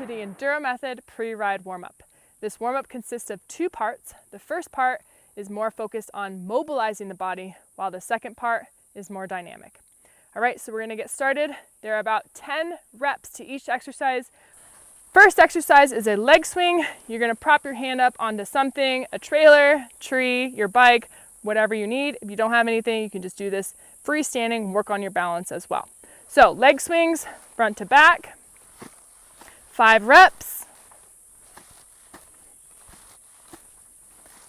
to the Enduro Method pre-ride warm-up. This warm-up consists of two parts. The first part is more focused on mobilizing the body, while the second part is more dynamic. All right, so we're gonna get started. There are about 10 reps to each exercise. First exercise is a leg swing. You're gonna prop your hand up onto something, a trailer, tree, your bike, whatever you need. If you don't have anything, you can just do this freestanding, work on your balance as well. So leg swings, front to back, 5 reps.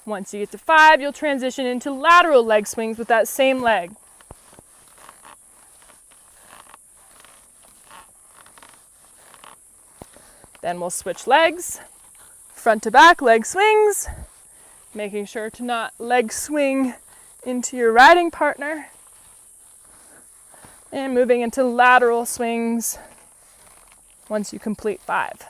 Once you get to 5, you'll transition into lateral leg swings with that same leg. Then we'll switch legs, front to back leg swings, making sure to not leg swing into your riding partner, and moving into lateral swings once you complete 5.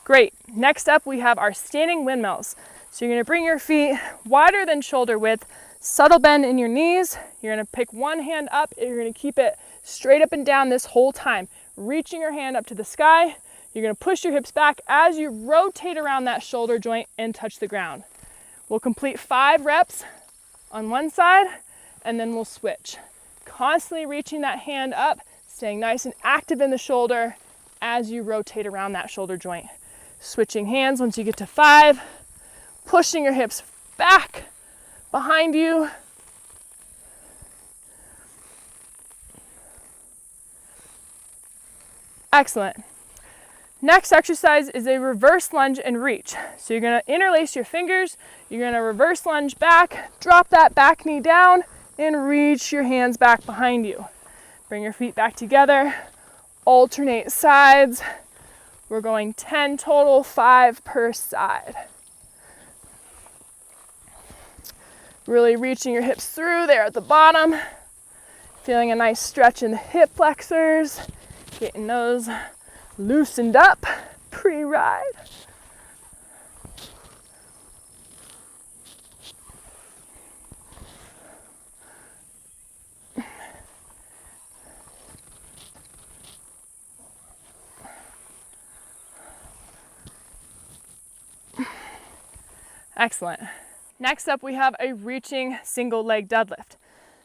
Great. Next up, we have our standing windmills. So you're going to bring your feet wider than shoulder width, subtle bend in your knees. You're going to pick one hand up, and you're going to keep it straight up and down this whole time, reaching your hand up to the sky. You're going to push your hips back as you rotate around that shoulder joint and touch the ground. We'll complete 5 reps on one side, and then we'll switch. Constantly reaching that hand up, staying nice and active in the shoulder as you rotate around that shoulder joint. Switching hands once you get to 5, pushing your hips back behind you. Excellent. Next exercise is a reverse lunge and reach. So you're going to interlace your fingers, you're going to reverse lunge back, drop that back knee down, and reach your hands back behind you. Bring your feet back together, alternate sides. We're going 10 total, 5 per side. Really reaching your hips through there at the bottom. Feeling a nice stretch in the hip flexors. Getting those loosened up pre-ride. Excellent. Next up, we have a reaching single leg deadlift.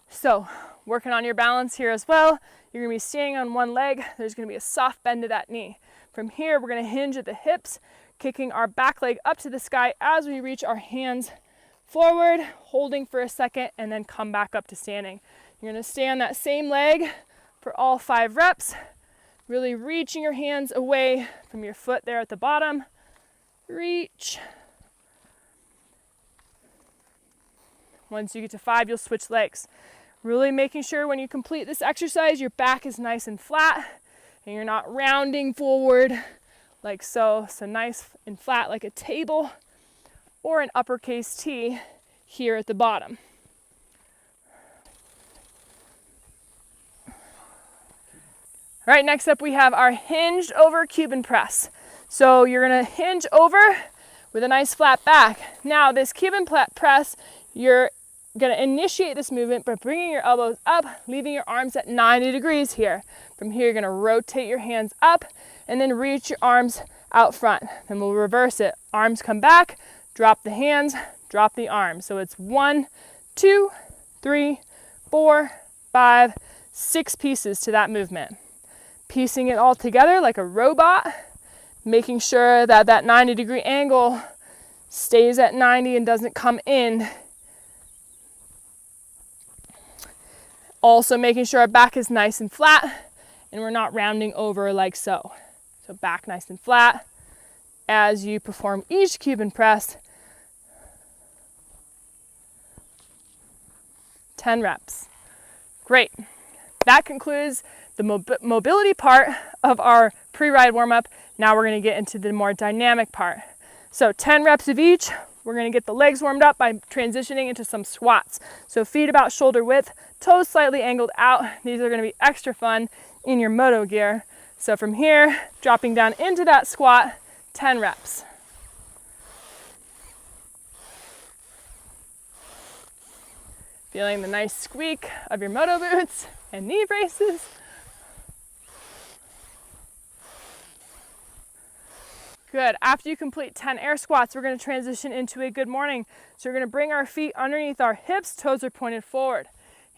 So working on your balance here as well. You're gonna be standing on one leg. There's gonna be a soft bend to that knee. From here, we're gonna hinge at the hips, kicking our back leg up to the sky as we reach our hands forward, holding for a second, and then come back up to standing. You're gonna stay on that same leg for all 5 reps, really reaching your hands away from your foot there at the bottom. Reach. Once you get to 5, you'll switch legs. Really making sure when you complete this exercise, your back is nice and flat and you're not rounding forward like so. So nice and flat like a table or an uppercase T here at the bottom. All right, next up we have our hinged over Cuban press. So you're gonna hinge over with a nice flat back. Now this Cuban press, you're gonna initiate this movement by bringing your elbows up, leaving your arms at 90 degrees here. From here, you're gonna rotate your hands up and then reach your arms out front. Then we'll reverse it. Arms come back, drop the hands, drop the arms. So it's 1, 2, 3, 4, 5, 6 pieces to that movement. Piecing it all together like a robot, making sure that that 90-degree angle stays at 90 and doesn't come in. Also making sure our back is nice and flat and we're not rounding over like so. So back nice and flat as you perform each Cuban press. 10 reps. Great. That concludes the mobility part of our pre-ride warm-up. Now we're going to get into the more dynamic part. So 10 reps of each. We're going to get the legs warmed up by transitioning into some squats. So feet about shoulder width, toes slightly angled out. These are going to be extra fun in your moto gear. So from here, dropping down into that squat, 10 reps. Feeling the nice squeak of your moto boots and knee braces. Good. After you complete 10 air squats, we're going to transition into a good morning. So we're going to bring our feet underneath our hips, toes are pointed forward.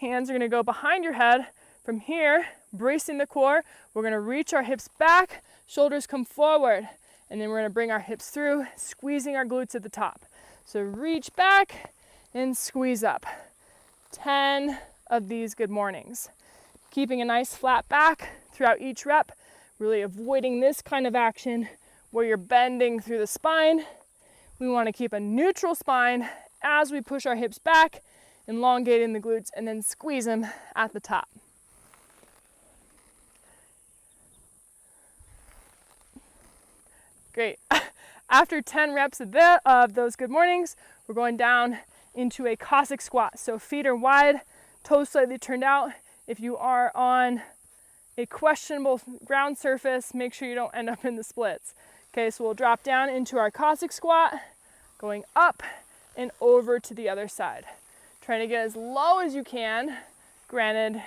Hands are going to go behind your head. From here, bracing the core, we're going to reach our hips back, shoulders come forward, and then we're going to bring our hips through, squeezing our glutes at the top. So reach back and squeeze up. 10 of these good mornings. Keeping a nice flat back throughout each rep, really avoiding this kind of action where you're bending through the spine. We want to keep a neutral spine as we push our hips back, elongating the glutes, and then squeeze them at the top. Great. After 10 reps of those good mornings, we're going down into a Caustic Squat. So feet are wide, toes slightly turned out. If you are on a questionable ground surface, make sure you don't end up in the splits. Okay, so we'll drop down into our Caustic Squat, going up and over to the other side. Trying to get as low as you can. Granted,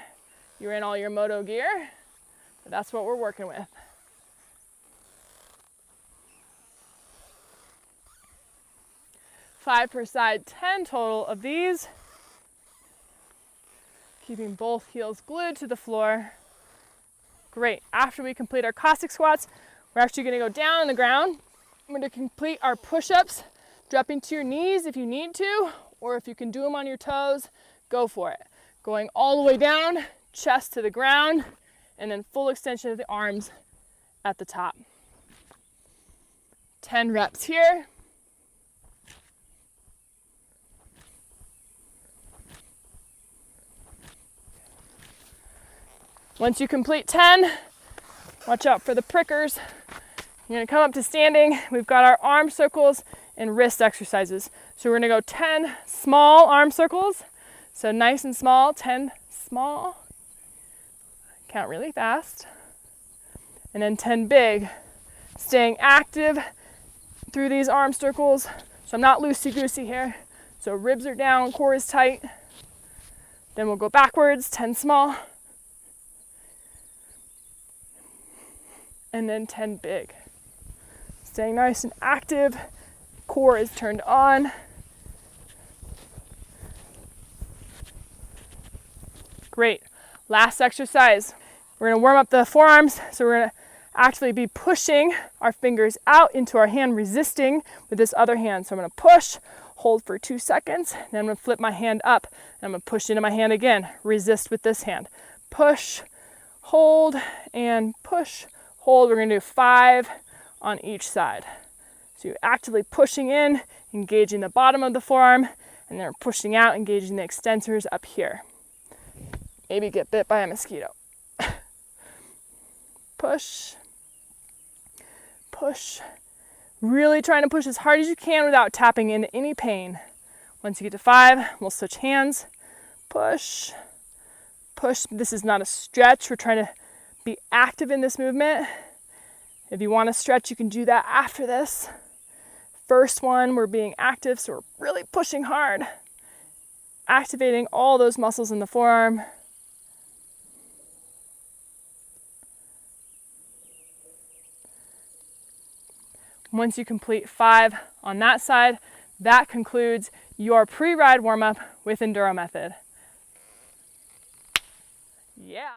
you're in all your moto gear, but that's what we're working with. 5 per side, 10 total of these. Keeping both heels glued to the floor. Great. After we complete our Caustic Squats, we're actually going to go down on the ground. I'm going to complete our push-ups, dropping to your knees if you need to, or if you can do them on your toes, go for it. Going all the way down, chest to the ground, and then full extension of the arms at the top. 10 reps here. Once you complete 10, watch out for the prickers. You're gonna come up to standing. We've got our arm circles and wrist exercises. So we're gonna go 10 small arm circles. So nice and small, 10 small. Count really fast. And then 10 big. Staying active through these arm circles. So I'm not loosey-goosey here. So ribs are down, core is tight. Then we'll go backwards, 10 small. And then 10 big. Staying nice and active, core is turned on. Great. Last exercise. We're gonna warm up the forearms, so we're gonna actually be pushing our fingers out into our hand, resisting with this other hand. So I'm gonna push, hold for 2 seconds, then I'm gonna flip my hand up, and I'm gonna push into my hand again, resist with this hand. Push, hold, and push, hold. We're gonna do 5 on each side. So you're actively pushing in, engaging the bottom of the forearm, and then pushing out, engaging the extensors up here. Maybe get bit by a mosquito. Push, push. Really trying to push as hard as you can without tapping into any pain. Once you get to 5, we'll switch hands. Push, push. This is not a stretch. We're trying to be active in this movement. If you want to stretch, you can do that after this. First one, we're being active, so we're really pushing hard. Activating all those muscles in the forearm. Once you complete 5 on that side, that concludes your pre-ride warm-up with Enduro Method. Yeah.